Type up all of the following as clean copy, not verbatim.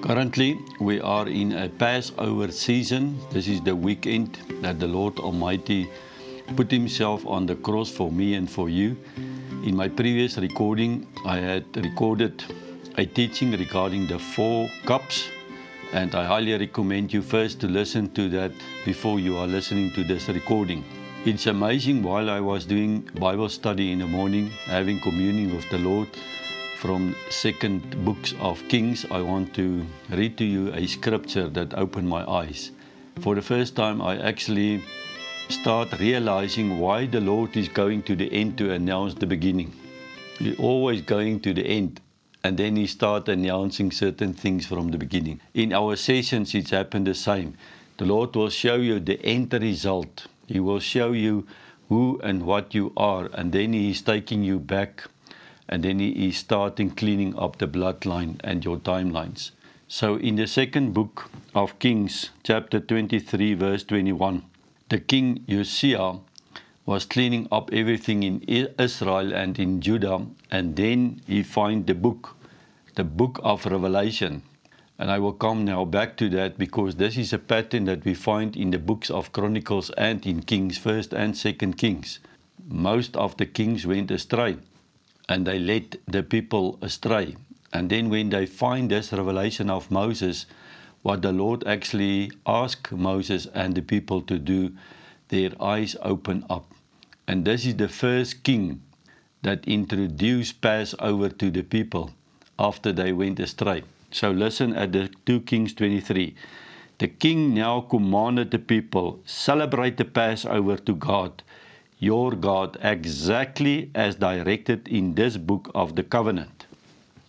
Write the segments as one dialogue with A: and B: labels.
A: Currently, we are in a Passover season. This is the weekend that the Lord Almighty put Himself on the cross for me and for you. In my previous recording, I had recorded a teaching regarding the 4 cups, and I highly recommend you first to listen to that before you are listening to this recording. It's amazing, while I was doing Bible study in the morning, having communion with the Lord, from second books of Kings, I want to read to you a scripture that opened my eyes. For the first time, I actually start realizing why the Lord is going to the end to announce the beginning. He's always going to the end, and then He starts announcing certain things from the beginning. In our sessions, it's happened the same. The Lord will show you the end result. He will show you who and what you are, and then He is taking you back. And then He is starting cleaning up the bloodline and your timelines. So in the second book of Kings, chapter 23, verse 21, the king Uzziah was cleaning up everything in Israel and in Judah, and then he find the book of Revelation. And I will come now back to that, because this is a pattern that we find in the books of Chronicles and in Kings, 1st and 2nd Kings. Most of the kings went astray, and they led the people astray. And then when they find this revelation of Moses, what the Lord actually asked Moses and the people to do, their eyes open up. And this is the first king that introduced Passover to the people after they went astray. So listen at the 2 Kings 23. The king now commanded the people, celebrate the Passover to God, your God, exactly as directed in this book of the covenant.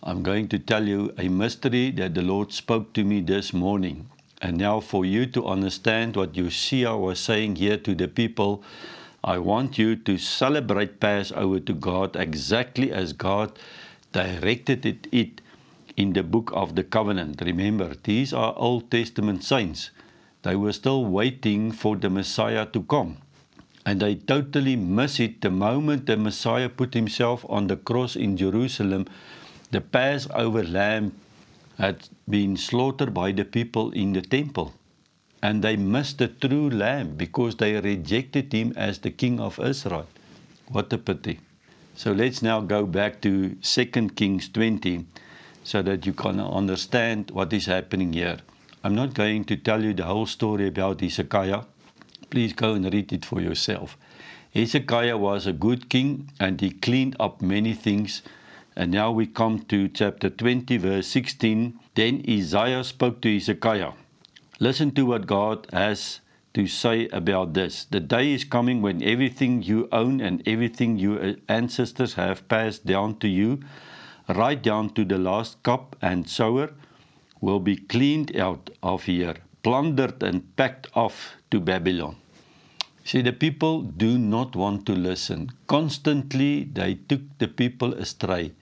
A: I'm going to tell you a mystery that the Lord spoke to me this morning. And now, for you to understand what Uzziah was saying here to the people, I want you to celebrate Passover to God exactly as God directed it in the book of the covenant. Remember, these are Old Testament saints. They were still waiting for the Messiah to come. And they totally miss it the moment the Messiah put Himself on the cross in Jerusalem. The Passover lamb had been slaughtered by the people in the temple. And they missed the true lamb because they rejected Him as the King of Israel. What a pity. So let's now go back to 2 Kings 20 so that you can understand what is happening here. I'm not going to tell you the whole story about Hezekiah. Please go and read it for yourself. Hezekiah was a good king, and he cleaned up many things. And now we come to chapter 20, verse 16. Then Isaiah spoke to Hezekiah. Listen to what God has to say about this. The day is coming when everything you own and everything your ancestors have passed down to you, right down to the last cup and sewer, will be cleaned out of here, plundered and packed off to Babylon. See, the people do not want to listen. Constantly they took the people astray.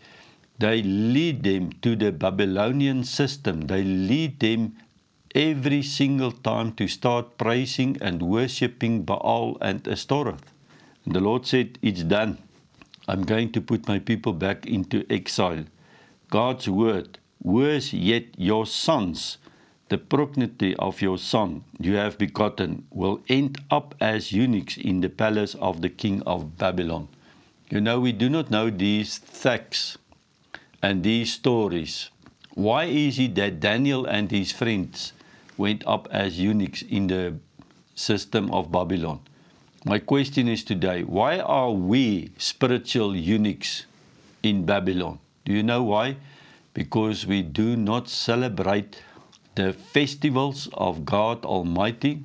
A: They lead them to the Babylonian system. They lead them every single time to start praising and worshipping Baal and Ashtoreth. And the Lord said, it's done. I'm going to put my people back into exile. God's word, worse yet, your sons, the progeny of your son you have begotten, will end up as eunuchs in the palace of the king of Babylon. You know, we do not know these facts and these stories. Why is it that Daniel and his friends went up as eunuchs in the system of Babylon? My question is today, why are we spiritual eunuchs in Babylon? Do you know why? Because we do not celebrate the festivals of God Almighty.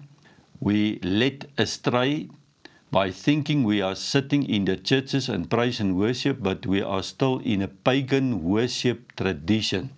A: We led astray by thinking we are sitting in the churches and praise and worship, but we are still in a pagan worship tradition.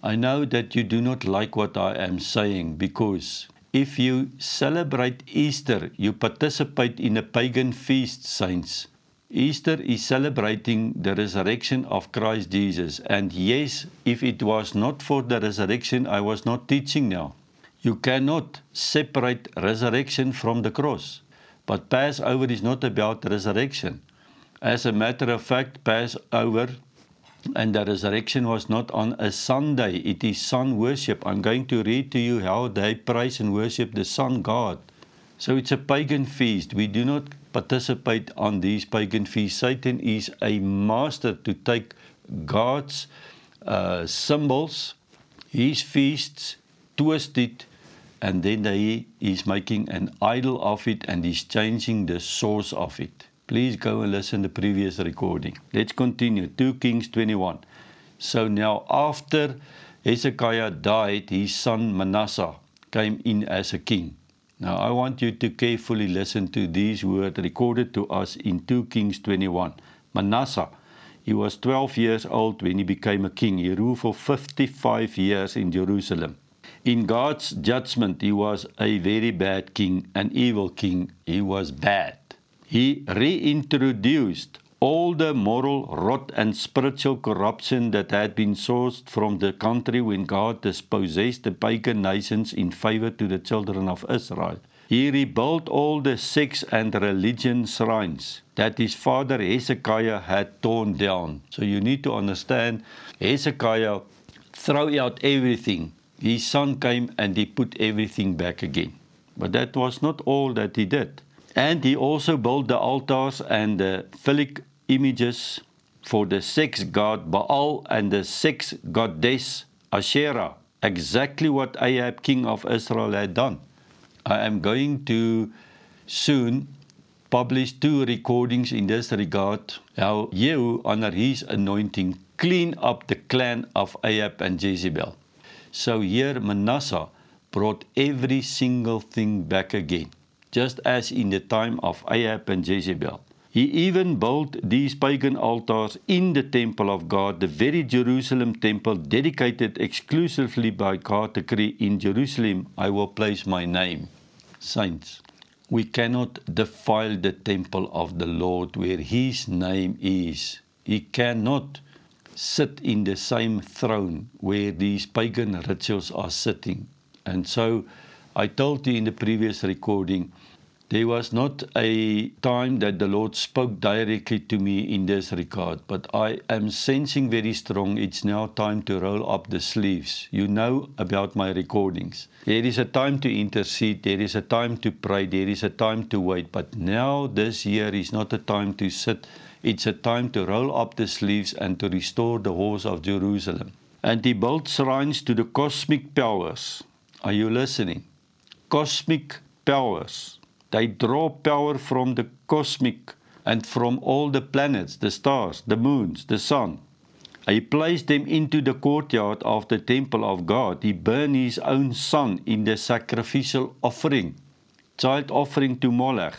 A: I know that you do not like what I am saying, because if you celebrate Easter, you participate in a pagan feast, saints. Easter is celebrating the resurrection of Christ Jesus. And yes, if it was not for the resurrection, I was not teaching now. You cannot separate resurrection from the cross. But Passover is not about resurrection. As a matter of fact, Passover And the resurrection was not on a Sunday. It is sun worship. I'm going to read to you how they praise and worship the sun god. So it's a pagan feast. We do not participate on these pagan feasts. Satan is a master to take God's symbols, his feasts, twist it, and then he is making an idol of it and he's changing the source of it. Please go and listen to the previous recording. Let's continue. 2 Kings 21. So now after Hezekiah died, his son Manasseh came in as a king. Now I want you to carefully listen to these words recorded to us in 2 Kings 21. Manasseh, he was 12 years old when he became a king. He ruled for 55 years in Jerusalem. In God's judgment, he was a very bad king, an evil king. He was bad. He reintroduced all the moral rot and spiritual corruption that had been sourced from the country when God dispossessed the pagan nations in favor to the children of Israel. He rebuilt all the sex and religion shrines that his father Hezekiah had torn down. So you need to understand, Hezekiah threw out everything. His son came and he put everything back again. But that was not all that he did. And he also built the altars and the phallic images for the sex god Baal and the sex goddess Asherah. Exactly what Ahab, king of Israel, had done. I am going to soon publish 2 recordings in this regard, how Jehu, under his anointing, cleaned up the clan of Ahab and Jezebel. So here Manasseh brought every single thing back again, just as in the time of Ahab and Jezebel. He even built these pagan altars in the temple of God, the very Jerusalem temple dedicated exclusively by God's decree. In Jerusalem I will place my name. Saints, we cannot defile the temple of the Lord where his name is. He cannot sit in the same throne where these pagan rituals are sitting. And so I told you in the previous recording, there was not a time that the Lord spoke directly to me in this regard, but I am sensing very strong it's now time to roll up the sleeves. You know about my recordings. There is a time to intercede, there is a time to pray, there is a time to wait, but now this year is not a time to sit. It's a time to roll up the sleeves and to restore the halls of Jerusalem. And he built shrines to the cosmic powers. Are you listening? Cosmic powers. They draw power from the cosmic and from all the planets, the stars, the moons, the sun. He placed them into the courtyard of the temple of God. He burned his own son in the sacrificial offering, child offering to Molech.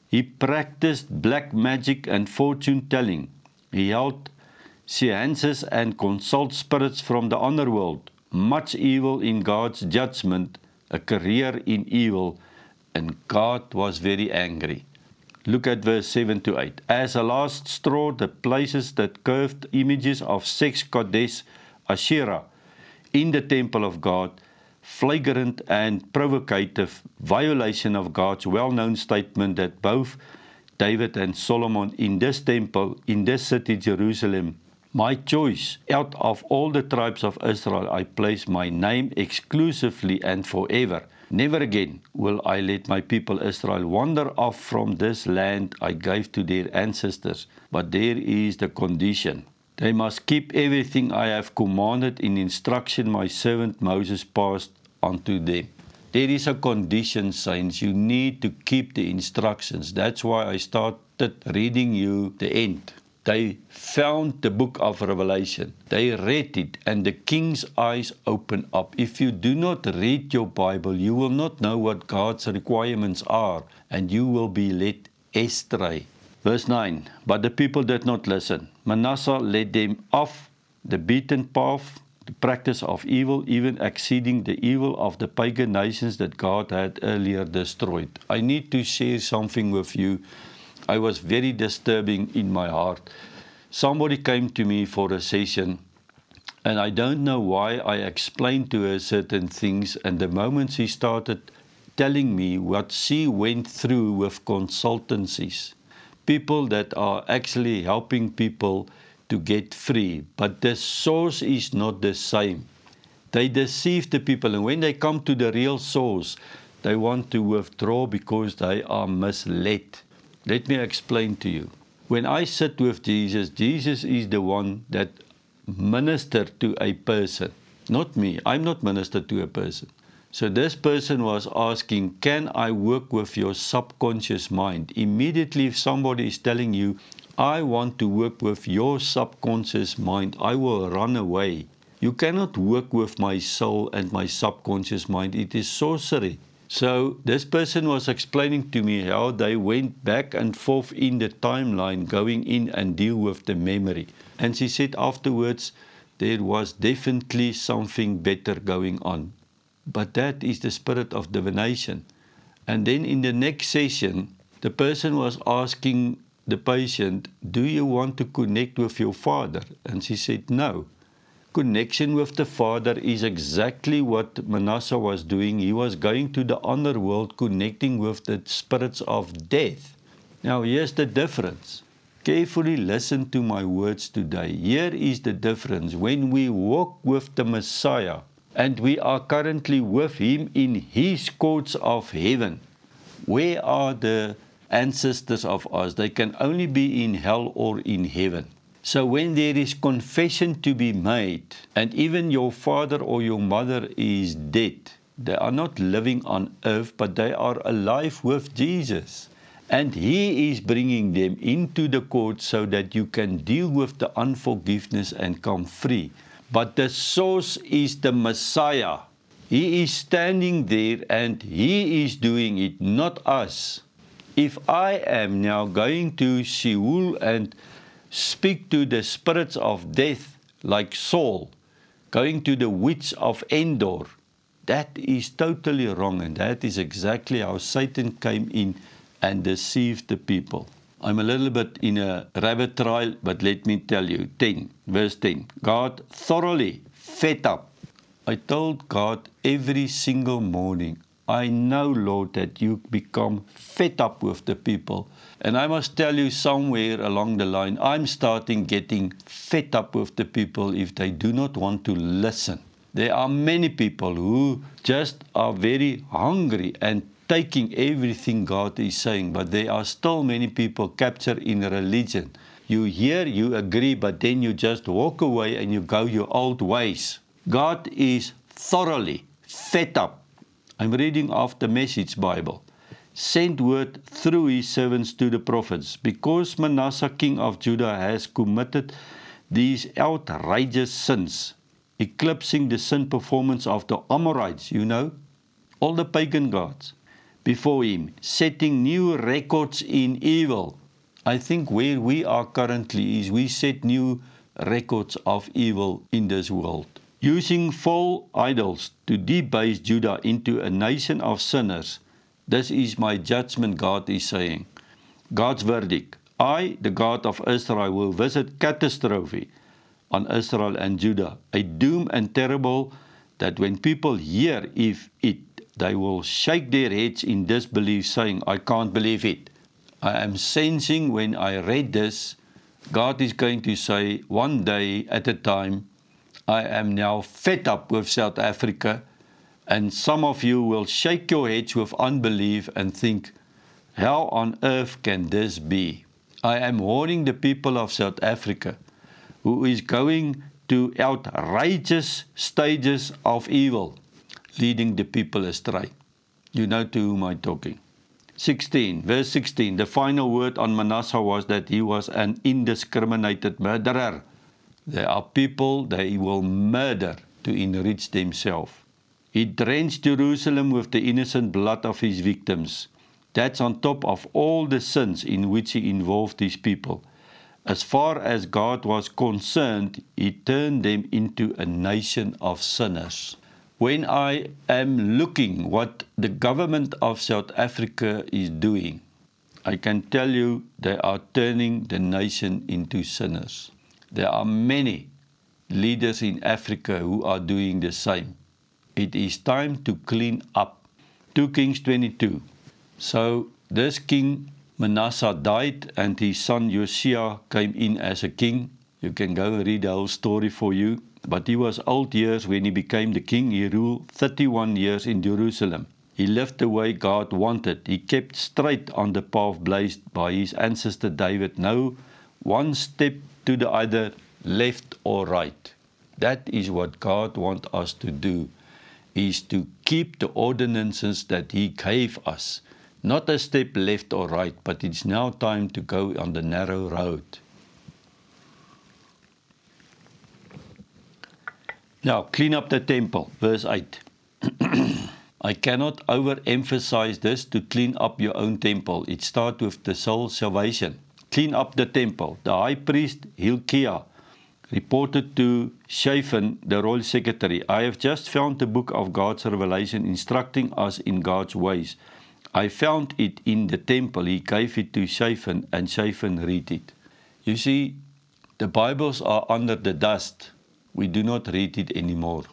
A: He practiced black magic and fortune telling. He held seances and consulted spirits from the underworld. Much evil in God's judgment, a career in evil, and God was very angry. Look at verse 7 to 8. As a last straw, the places that carved images of sex goddess Asherah in the temple of God, flagrant and provocative violation of God's well-known statement that both David and Solomon in this temple, in this city Jerusalem, my choice, out of all the tribes of Israel, I place my name exclusively and forever. Never again will I let my people Israel wander off from this land I gave to their ancestors. But there is the condition. They must keep everything I have commanded in instruction my servant Moses passed on to them. There is a condition, saints. You need to keep the instructions. That's why I started reading you the end. They found the book of Revelation. They read it and the king's eyes opened up. If you do not read your Bible, you will not know what God's requirements are and you will be led astray. Verse 9, but the people did not listen. Manasseh led them off the beaten path, the practice of evil, even exceeding the evil of the pagan nations that God had earlier destroyed. I need to share something with you. I was very disturbing in my heart. Somebody came to me for a session and I don't know why I explained to her certain things, and the moment she started telling me what she went through with consultancies, people that are actually helping people to get free, but the source is not the same. They deceive the people, and when they come to the real source, they want to withdraw because they are misled. Let me explain to you. When I sit with Jesus, Jesus is the one that ministered to a person, not me. I'm not ministered to a person. So this person was asking, can I work with your subconscious mind? Immediately if somebody is telling you, I want to work with your subconscious mind, I will run away. You cannot work with my soul and my subconscious mind. It is sorcery. So this person was explaining to me how they went back and forth in the timeline, going in and deal with the memory. And she said afterwards, there was definitely something better going on. But that is the spirit of divination. And then in the next session, the person was asking the patient, do you want to connect with your father? And she said, no. Connection with the Father is exactly what Manasseh was doing. He was going to the underworld, connecting with the spirits of death. Now, here's the difference. Carefully listen to my words today. Here is the difference. When we walk with the Messiah, and we are currently with Him in His courts of heaven, where are the ancestors of us? They can only be in hell or in heaven. So when there is confession to be made, and even your father or your mother is dead, they are not living on earth, but they are alive with Jesus. And He is bringing them into the court so that you can deal with the unforgiveness and come free. But the source is the Messiah. He is standing there and He is doing it, not us. If I am now going to Sheol and speak to the spirits of death like Saul, going to the witch of Endor, that is totally wrong, and that is exactly how Satan came in and deceived the people. I'm a little bit in a rabbit trail, but let me tell you, verse 10, God thoroughly fed up. I told God every single morning, I know, Lord, that you become fed up with the people. And I must tell you, somewhere along the line, I'm starting getting fed up with the people if they do not want to listen. There are many people who just are very hungry and taking everything God is saying, but there are still many people captured in religion. You hear, you agree, but then you just walk away and you go your old ways. God is thoroughly fed up. I'm reading off the Message Bible. Sent word through his servants to the prophets, because Manasseh, king of Judah, has committed these outrageous sins, eclipsing the sin performance of the Amorites, all the pagan gods, before him, setting new records in evil. I think where we are currently is we set new records of evil in this world. Using false idols to debase Judah into a nation of sinners. This is my judgment, God is saying. God's verdict. I, the God of Israel, will visit catastrophe on Israel and Judah, a doom and terrible that when people hear it, they will shake their heads in disbelief, saying, I can't believe it. I am sensing when I read this, God is going to say, one day at a time, I am now fed up with South Africa, and some of you will shake your heads with unbelief and think, how on earth can this be? I am warning the people of South Africa, who is going to outrageous stages of evil, leading the people astray. You know to whom I'm talking. Verse 16, the final word on Manasseh was that he was an indiscriminated murderer. There are people they will murder to enrich themselves. He drenched Jerusalem with the innocent blood of his victims. That's on top of all the sins in which he involved these people. As far as God was concerned, he turned them into a nation of sinners. When I am looking what the government of South Africa is doing, I can tell you they are turning the nation into sinners. There are many leaders in Africa who are doing the same. It is time to clean up. 2 Kings 22. So this king Manasseh died and his son Josiah came in as a king. You can go and read the whole story for you. But he was old years when he became the king. He ruled 31 years in Jerusalem. He lived the way God wanted. He kept straight on the path blazed by his ancestor David. No one step to the either left or right. That is what God wants us to do, is to keep the ordinances that he gave us. Not a step left or right, but it's now time to go on the narrow road. Now, clean up the temple, verse 8. I cannot overemphasize this, to clean up your own temple. It starts with the soul salvation. Clean up the temple. The high priest Hilkiah reported to Shaphan, the royal secretary, I have just found the book of God's revelation instructing us in God's ways. I found it in the temple. He gave it to Shaphan, and Shaphan read it. You see, the Bibles are under the dust. We do not read it anymore.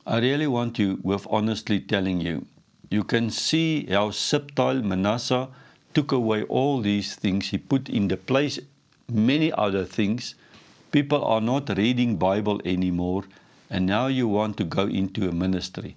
A: I really want you, with honestly telling you, you can see how subtle Manasseh took away all these things. He put in the place many other things. People are not reading Bible anymore, and now you want to go into a ministry.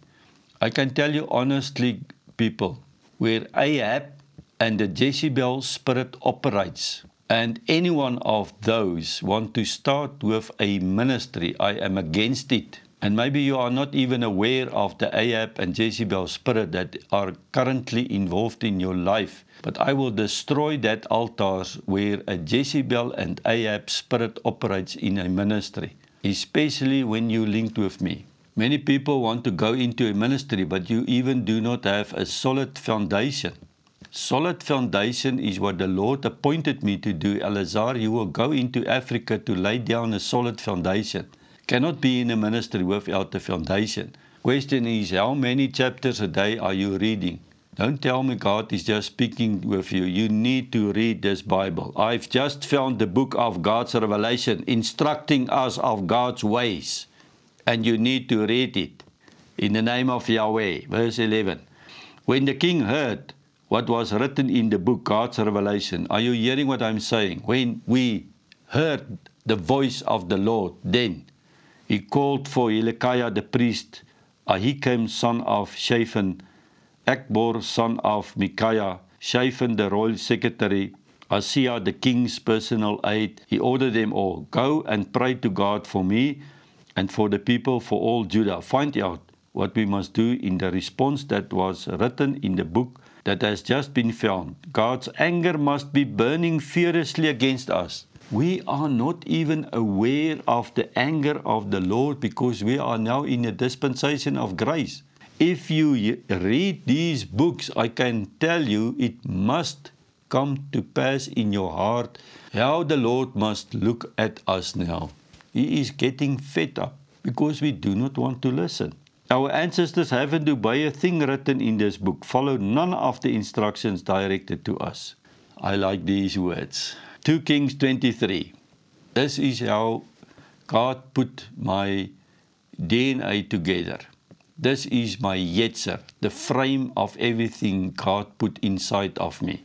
A: I can tell you honestly, people, where Ahab and the Jezebel spirit operates, and any one of those want to start with a ministry, I am against it. And maybe you are not even aware of the Ahab and Jezebel spirit that are currently involved in your life. But I will destroy that altars where a Jezebel and Ahab spirit operates in a ministry, especially when you linked with me. Many people want to go into a ministry, but you even do not have a solid foundation. Solid foundation is what the Lord appointed me to do. Elazar, you will go into Africa to lay down a solid foundation. Cannot be in a ministry without a foundation. Question is, how many chapters a day are you reading? Don't tell me God is just speaking with you. You need to read this Bible. I've just found the book of God's revelation instructing us of God's ways. And you need to read it. In the name of Yahweh. Verse 11. When the king heard what was written in the book, God's revelation. Are you hearing what I'm saying? When we heard the voice of the Lord, then he called for Hilkiah the priest, Ahikam son of Shaphan, Akbor son of Micaiah, Shaphan the royal secretary, Asaiah the king's personal aide. He ordered them all, go and pray to God for me and for the people, for all Judah. Find out what we must do in the response that was written in the book that has just been found. God's anger must be burning furiously against us. We are not even aware of the anger of the Lord because we are now in a dispensation of grace. If you read these books, I can tell you it must come to pass in your heart how the Lord must look at us now. He is getting fed up because we do not want to listen. Our ancestors haven't obeyed a thing written in this book, followed none of the instructions directed to us. I like these words. 2 Kings 23. This is how God put my DNA together. This is my Yetzer, the frame of everything God put inside of me.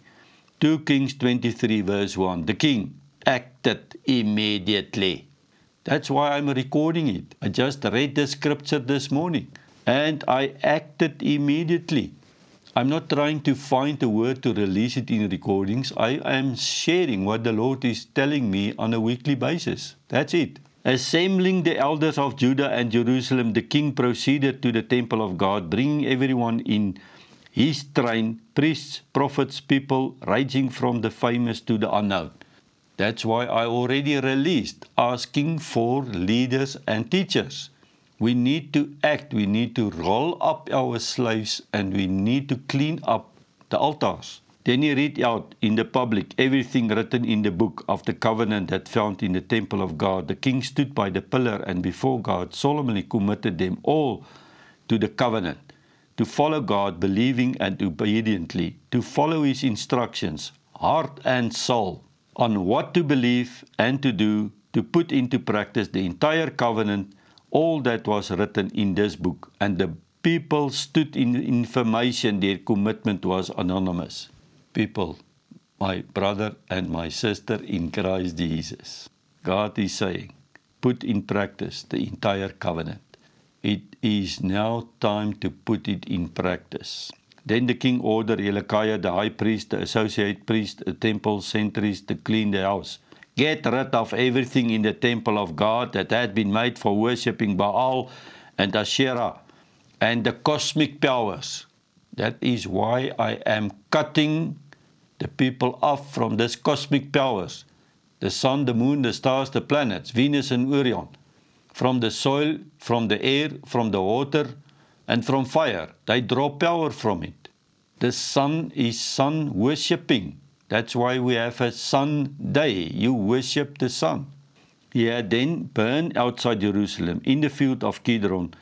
A: 2 Kings 23 verse 1. The king acted immediately. That's why I'm recording it. I just read the scripture this morning and I acted immediately. I'm not trying to find a word to release it in recordings. I am sharing what the Lord is telling me on a weekly basis. That's it. Assembling the elders of Judah and Jerusalem, the king proceeded to the temple of God, bringing everyone in his train, priests, prophets, people, ranging from the famous to the unknown. That's why I already released, asking for leaders and teachers. We need to act, we need to roll up our slaves, and we need to clean up the altars. Then he read out in the public everything written in the book of the covenant that found in the temple of God. The king stood by the pillar and before God solemnly committed them all to the covenant, to follow God believing and obediently, to follow his instructions, heart and soul, on what to believe and to do, to put into practice the entire covenant, all that was written in this book. And the people stood in information, their commitment was anonymous. People, my brother and my sister in Christ Jesus, God is saying, put in practice the entire covenant. It is now time to put it in practice. Then the king ordered Hilkiah, the high priest, the associate priest, the temple sentries to clean the house. Get rid of everything in the temple of God that had been made for worshipping Baal and Asherah and the cosmic powers. That is why I am cutting the people off from this cosmic powers. The sun, the moon, the stars, the planets, Venus and Orion. From the soil, from the air, from the water, and from fire. They draw power from it. The sun is sun worshipping. That's why we have a sun day. You worship the sun. He had then burned outside Jerusalem, in the field of Kidron,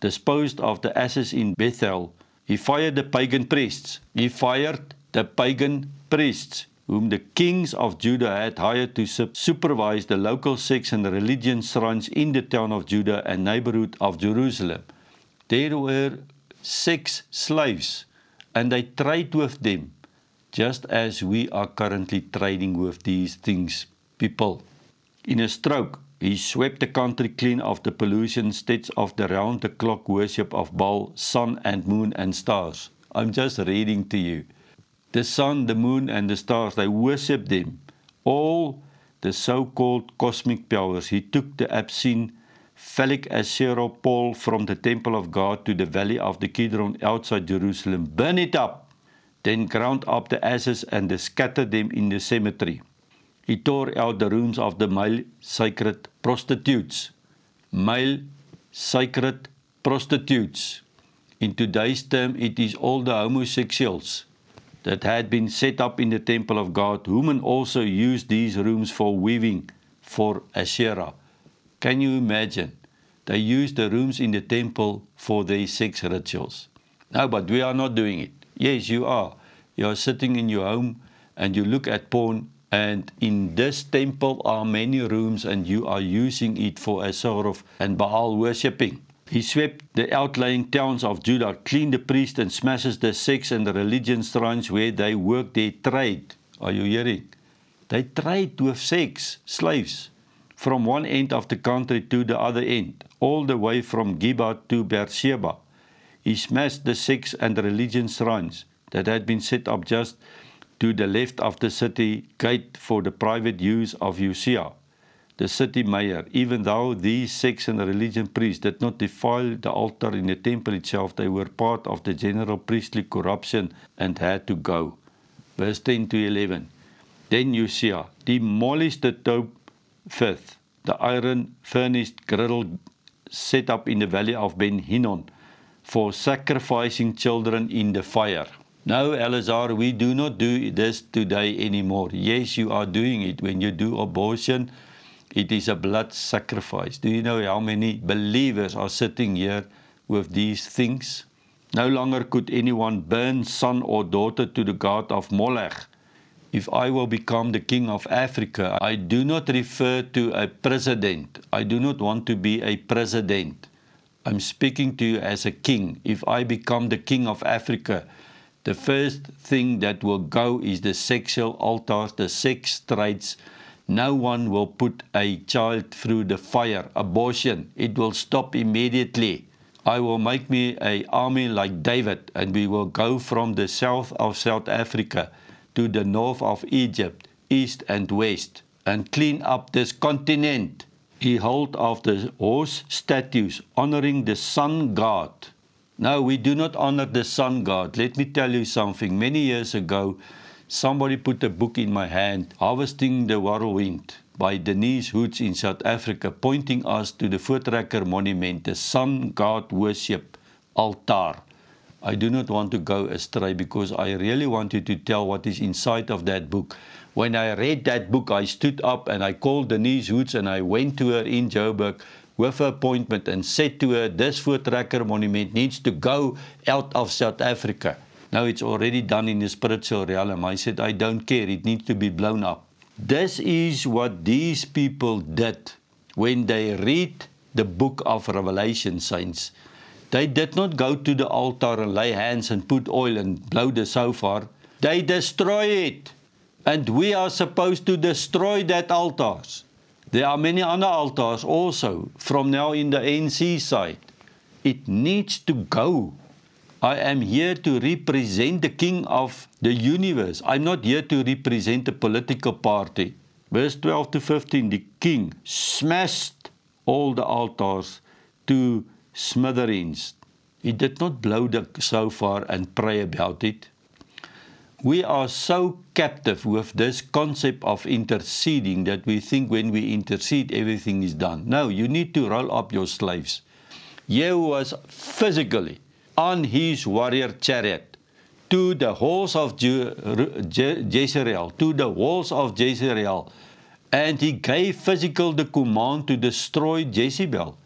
A: disposed of the ashes in Bethel. He fired the pagan priests. He fired the pagan priests, whom the kings of Judah had hired to supervise the local sects and religion shrines in the town of Judah and neighborhood of Jerusalem. There were 6 slaves, and they trade with them, just as we are currently trading with these things, people. In a stroke, he swept the country clean of the pollution instead of the round-the-clock worship of Baal, sun and moon and stars. I'm just reading to you. The sun, the moon, and the stars, they worship them. All the so-called cosmic powers. He took the obscene phallic Asherah pole from the temple of God to the valley of the Kidron outside Jerusalem, burned it up, then ground up the ashes and scattered them in the cemetery. He tore out the rooms of the male sacred prostitutes. Male sacred prostitutes. In today's term, it is all the homosexuals that had been set up in the temple of God. Women also used these rooms for weaving for Asherah. Can you imagine? They used the rooms in the temple for their sex rituals. No, but we are not doing it. Yes, you are. You are sitting in your home and you look at porn, and in this temple are many rooms and you are using it for Asherah and Baal worshipping. He swept the outlying towns of Judah, cleaned the priests and smashes the sects and the religion shrines where they work their trade. Are you hearing? They trade with sex, slaves, from one end of the country to the other end, all the way from Geba to Beersheba. He smashed the sects and the religion shrines that had been set up just to the left of the city gate for the private use of Uzziah, the city mayor. Even though these sects and religion priests did not defile the altar in the temple itself, they were part of the general priestly corruption and had to go. Verse 10 to 11. Then Uzziah demolished the Topheth, the iron furnace griddle set up in the valley of Ben Hinnom for sacrificing children in the fire. No, Eleazar, we do not do this today anymore. Yes, you are doing it. When you do abortion, it is a blood sacrifice. Do you know how many believers are sitting here with these things? No longer could anyone burn son or daughter to the god of Molech. If I will become the king of Africa, I do not refer to a president. I do not want to be a president. I'm speaking to you as a king. If I become the king of Africa, the first thing that will go is the sexual altars, the sex trades. No one will put a child through the fire. Abortion, it will stop immediately. I will make me an army like David, and we will go from the south of South Africa to the north of Egypt, east and west, and clean up this continent. He held of the horse statues, honoring the sun god. No, we do not honor the sun god. Let me tell you something. Many years ago, somebody put a book in my hand, Harvesting the Whirlwind, by Denise Hoots in South Africa, pointing us to the Voortrekker Monument, the sun god worship altar. I do not want to go astray because I really want you to tell what is inside of that book. When I read that book, I stood up and I called Denise Hoots and I went to her in Joburg with her appointment and said to her, this Voortrekker Monument needs to go out of South Africa. Now it's already done in the spiritual realm. I said, I don't care. It needs to be blown up. This is what these people did when they read the book of Revelation, saints. They did not go to the altar and lay hands and put oil and blow the shofar. They destroy it. And we are supposed to destroy that altars. There are many other altars also from now in the ANC side. It needs to go. I am here to represent the King of the universe. I'm not here to represent a political party. Verse 12 to 15, the king smashed all the altars to smithereens. He did not blow the shofar and pray about it. We are so captive with this concept of interceding that we think when we intercede, everything is done. No, you need to roll up your slaves. Jehu was physically on his warrior chariot to the halls of Jezreel, to the walls of Jezreel, and he gave physical the command to destroy Jezebel.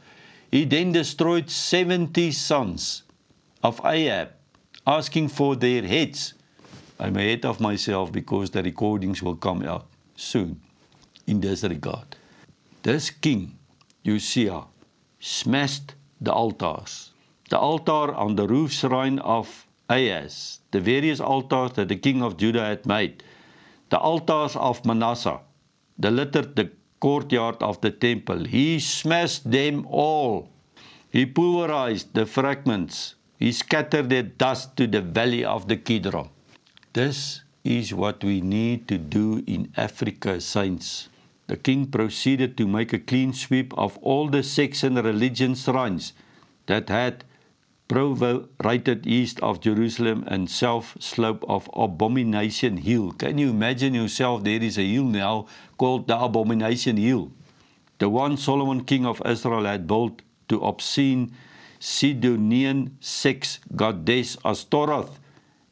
A: He then destroyed 70 sons of Ahab, asking for their heads. I'm ahead of myself because the recordings will come out soon in this regard. This king, Uzziah, smashed the altars. The altar on the roof shrine of Ahaz, the various altars that the king of Judah had made, the altars of Manasseh, the courtyard of the temple. He smashed them all. He pulverized the fragments. He scattered their dust to the valley of the Kidron. This is what we need to do in Africa, saints. The king proceeded to make a clean sweep of all the sects and religion shrines that had proliferated east of Jerusalem and south slope of Abomination Hill. Can you imagine yourself? There is a hill now called the Abomination Hill. The one Solomon, king of Israel, had built to obscene Sidonian sex goddess Ashtaroth,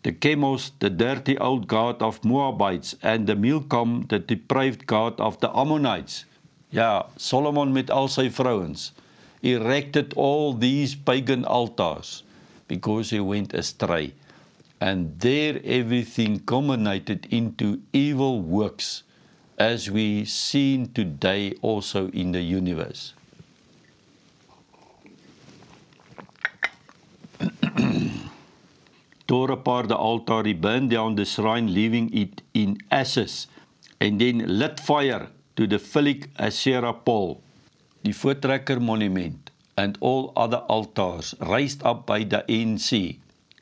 A: the Chemos, the dirty old god of Moabites, and the Milcom, the depraved god of the Ammonites. Ja, Solomon met al sy vrouens erected all these pagan altars because he went astray. And there everything culminated into evil works, as we see today also in the universe. Tore apart the altar, he burned down the shrine, leaving it in ashes, and then lit fire to the Philic Asherah pole, the Voortrekker monument, and all other altars raised up by the ANC.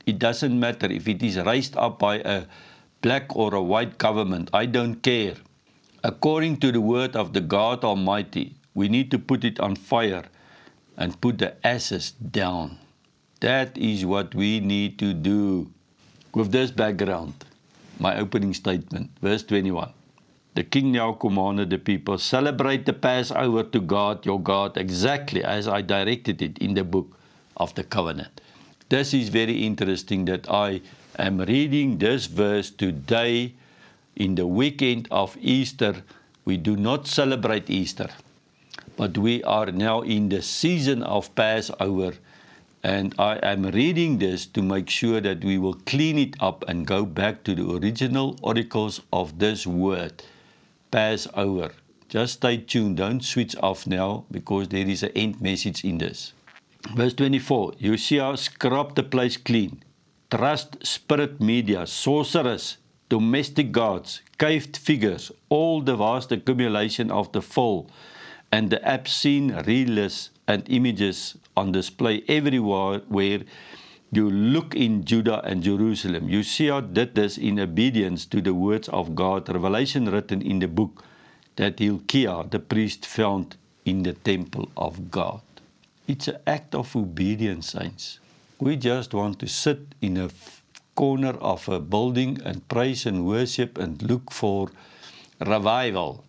A: It doesn't matter if it is raised up by a black or a white government. I don't care. According to the word of the God Almighty, we need to put it on fire and put the ashes down. That is what we need to do. With this background, my opening statement, verse 21. The king now commanded the people, celebrate the Passover to God, your God, exactly as I directed it in the book of the covenant. This is very interesting that I am reading this verse today in the weekend of Easter. We do not celebrate Easter, but we are now in the season of Passover. And I am reading this to make sure that we will clean it up and go back to the original oracles of this word, Passover. Just stay tuned, don't switch off now because there is an end message in this. Verse 24, Uzziah scrubbed the place clean, trust spirit media, sorcerers, domestic gods, caved figures, all the vast accumulation of the full and the obscene reels and images on display everywhere where you look in Judah and Jerusalem. Uzziah did this in obedience to the words of God, revelation written in the book that Hilkiah, the priest, found in the temple of God. It's an act of obedience, saints. We just want to sit in a corner of a building and praise and worship and look for revival.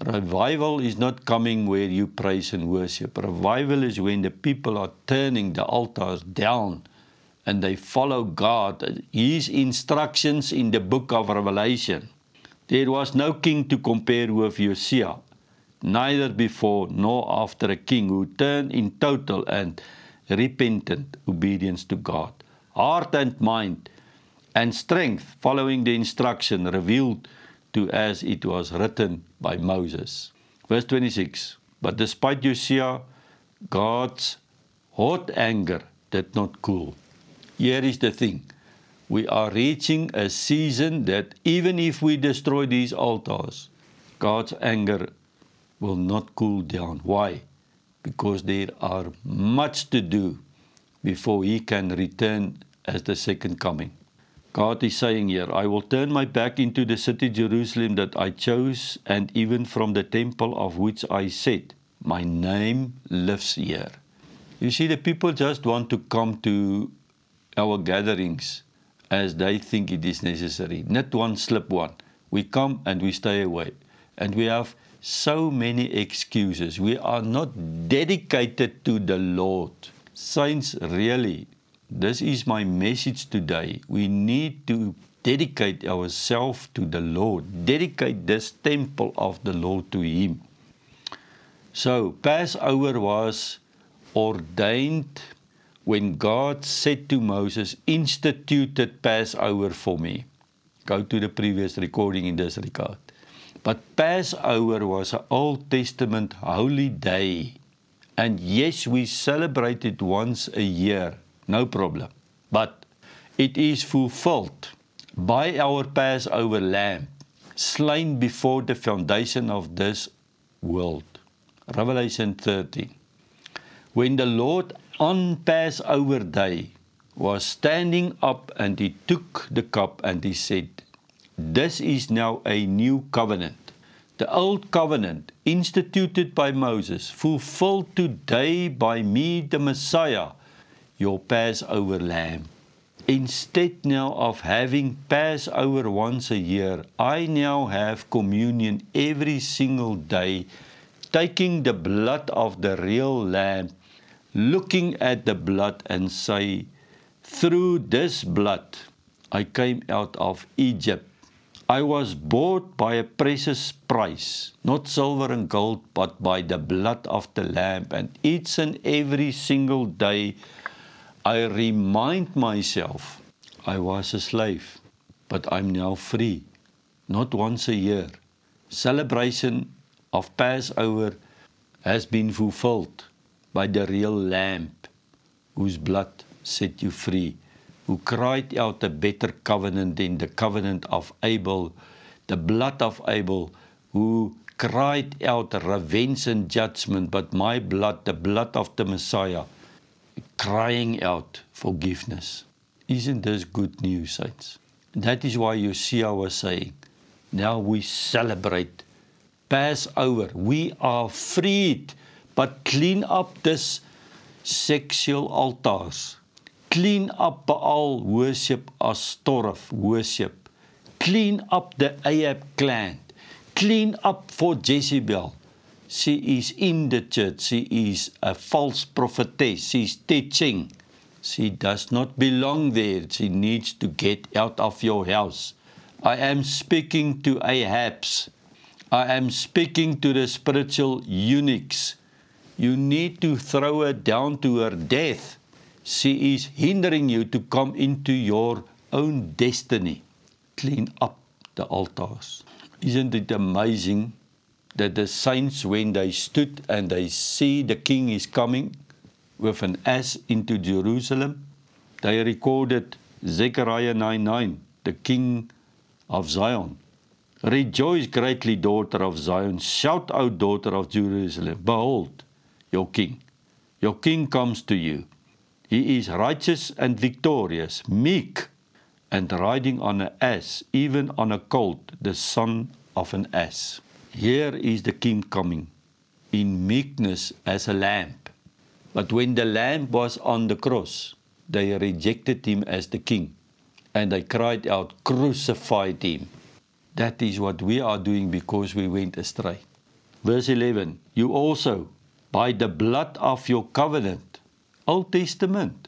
A: Revival is not coming where you praise and worship. Revival is when the people are turning the altars down and they follow God, His instructions in the book of Revelation. There was no king to compare with Uzziah, neither before nor after a king who turned in total and repentant obedience to God. Heart and mind and strength following the instruction revealed to as it was written by Moses. Verse 26, but despite Uzziah, God's hot anger did not cool. Here is the thing. We are reaching a season that even if we destroy these altars, God's anger will not cool down. Why? Because there are much to do before He can return as the second coming. God is saying here, I will turn my back into the city Jerusalem that I chose, and even from the temple of which I said, my name lives here. You see, the people just want to come to our gatherings as they think it is necessary. Not one, slip one. We come and we stay away. And we have so many excuses. We are not dedicated to the Lord. Saints, really, this is my message today. We need to dedicate ourselves to the Lord. Dedicate this temple of the Lord to Him. So, Passover was ordained when God said to Moses, instituted Passover for me. Go to the previous recording in this regard. But Passover was an Old Testament holy day. And yes, we celebrate it once a year, no problem. But it is fulfilled by our Passover lamb, slain before the foundation of this world. Revelation 13. When the Lord on Passover day was standing up and He took the cup and He said, this is now a new covenant. The old covenant instituted by Moses, fulfilled today by me, the Messiah, your Passover lamb. Instead now of having Passover once a year, I now have communion every single day, taking the blood of the real lamb, looking at the blood and say, through this blood I came out of Egypt. I was bought by a precious price, not silver and gold, but by the blood of the Lamb. And each and every single day I remind myself, I was a slave, but I'm now free. Not once a year. Celebration of Passover has been fulfilled by the real Lamb, whose blood set you free, who cried out a better covenant than the covenant of Abel, the blood of Abel, who cried out revenge and judgment, but my blood, the blood of the Messiah, crying out forgiveness. Isn't this good news, saints? That is why you see I was saying, now we celebrate Passover. We are freed, but clean up this sexual altars. Clean up Baal worship, Astoreth worship. Clean up the Ahab clan. Clean up for Jezebel. She is in the church. She is a false prophetess. She is teaching. She does not belong there. She needs to get out of your house. I am speaking to Ahabs. I am speaking to the spiritual eunuchs. You need to throw her down to her death. She is hindering you to come into your own destiny. Clean up the altars. Isn't it amazing that the saints, when they stood and they see the king is coming with an ass into Jerusalem, they recorded Zechariah 9:9, the king of Zion. Rejoice greatly, daughter of Zion. Shout out, daughter of Jerusalem. Behold, your king. Your king comes to you. He is righteous and victorious, meek, and riding on an ass, even on a colt, the son of an ass. Here is the king coming, in meekness as a lamb. But when the lamb was on the cross, they rejected him as the king, and they cried out, crucified him. That is what we are doing because we went astray. Verse 11, you also, by the blood of your covenant, Old Testament,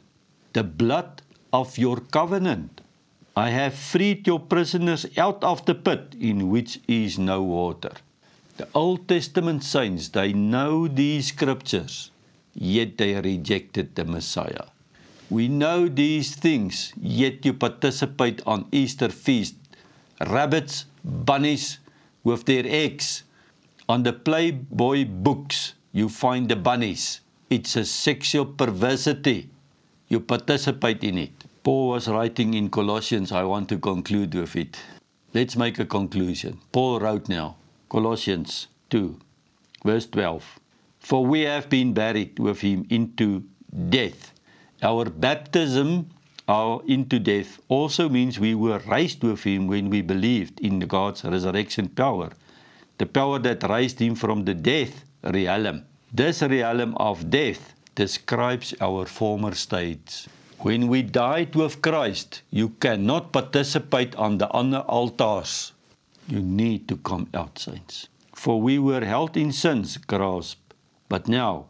A: the blood of your covenant, I have freed your prisoners out of the pit in which is no water. The Old Testament saints, they know these scriptures, yet they rejected the Messiah. We know these things, yet you participate on Easter feast. Rabbits, bunnies with their eggs. On the Playboy books, you find the bunnies. It's a sexual perversity. You participate in it. Paul was writing in Colossians. I want to conclude with it. Let's make a conclusion. Paul wrote now, Colossians 2, Verse 12. For we have been buried with him into death. Our baptism into death also means we were raised with him when we believed in God's resurrection power. The power that raised him from the death realm. This realm of death describes our former states. When we died with Christ, you cannot participate on the other altars. You need to come out, saints. For we were held in sin's grasp, but now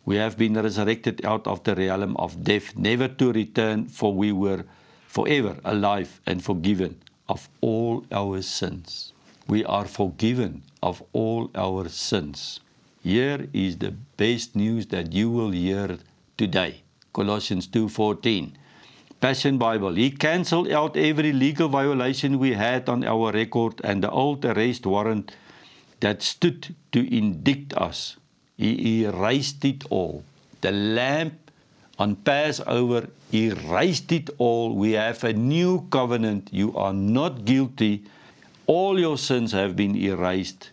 A: we have been resurrected out of the realm of death, never to return, for we were forever alive and forgiven of all our sins. We are forgiven of all our sins. Here is the best news that you will hear today. Colossians 2:14. Passion Bible. He cancelled out every legal violation we had on our record and the old arrest warrant that stood to indict us. He erased it all. The lamb on Passover erased it all. We have a new covenant. You are not guilty. All your sins have been erased.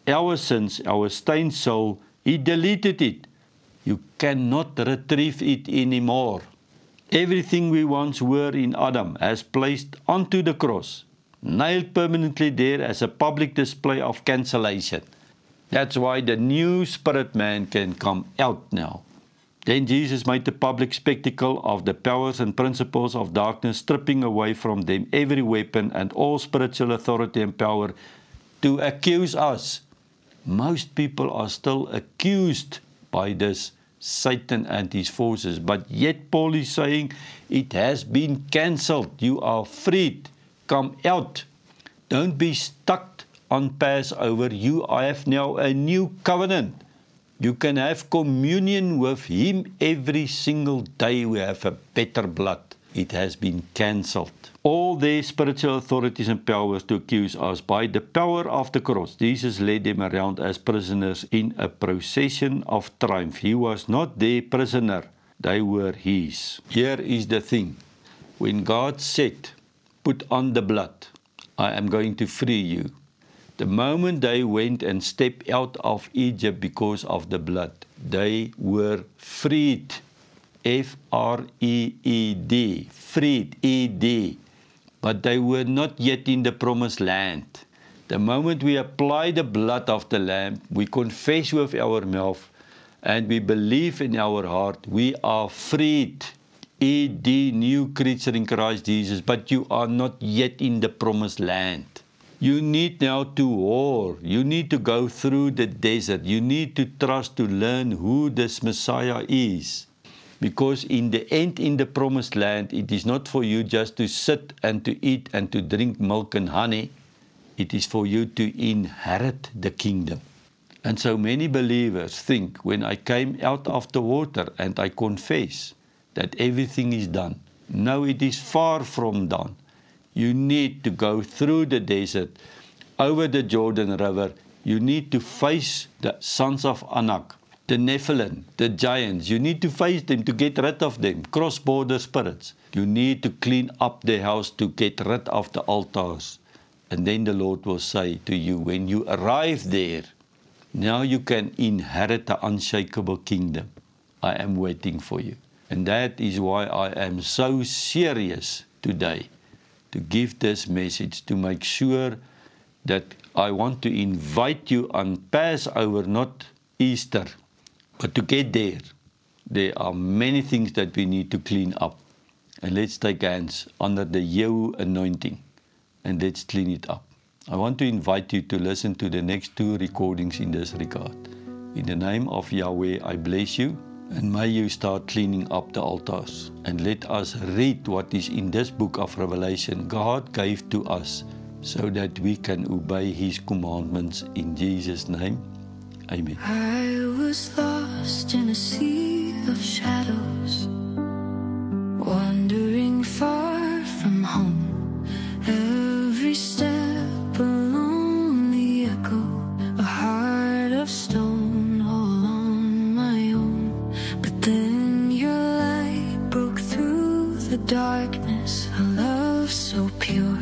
A: Our sins, our stained soul, he deleted it. You cannot retrieve it anymore. Everything we once were in Adam has placed onto the cross, nailed permanently there as a public display of cancellation. That's why the new spirit man can come out now. Then Jesus made a public spectacle of the powers and principles of darkness, stripping away from them every weapon and all spiritual authority and power to accuse us. Most people are still accused by this Satan and his forces, but yet Paul is saying it has been cancelled. You are freed. Come out. Don't be stuck on Passover. You have now a new covenant. You can have communion with him every single day. We have a better blood. It has been cancelled. All their spiritual authorities and powers to accuse us by the power of the cross. Jesus led them around as prisoners in a procession of triumph. He was not their prisoner. They were his. Here is the thing. When God said, put on the blood, I am going to free you. The moment they went and stepped out of Egypt because of the blood, they were freed. F-R-E-E-D. Freed. E-D. But they were not yet in the promised land. The moment we apply the blood of the Lamb, we confess with our mouth, and we believe in our heart, we are freed. E-D, new creature in Christ Jesus, but you are not yet in the promised land. You need now to war. You need to go through the desert. You need to trust to learn who this Messiah is. Because in the end, in the promised land, it is not for you just to sit and to eat and to drink milk and honey. It is for you to inherit the kingdom. And so many believers think, when I came out of the water and I confess that everything is done. No, it is far from done. You need to go through the desert, over the Jordan River. You need to face the sons of Anak, the Nephilim, the giants. You need to face them to get rid of them, cross-border spirits. You need to clean up the house to get rid of the altars. And then the Lord will say to you, when you arrive there, now you can inherit the unshakable kingdom. I am waiting for you. And that is why I am so serious today to give this message, to make sure that I want to invite you on Passover, not Easter, but to get there. There are many things that we need to clean up. And let's take hands under the Yehu anointing and let's clean it up. I want to invite you to listen to the next 2 recordings in this regard. In the name of Yahweh, I bless you. And may you start cleaning up the altars. And let us read what is in this book of Revelation God gave to us so that we can obey His commandments in Jesus' name. Amen.
B: I was lost in a sea of shadows, wandering far from home. Every step a lonely echo, a heart of stone, all on my own. But then your light broke through the darkness, a love so pure,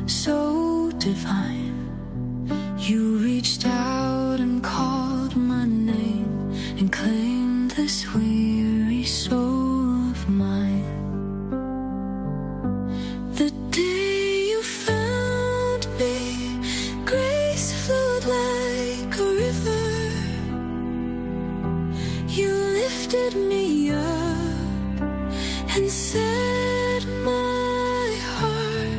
B: so divine. You reached out and called me. lifted me up and set my heart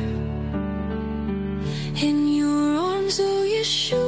B: in your arms, oh Yeshua.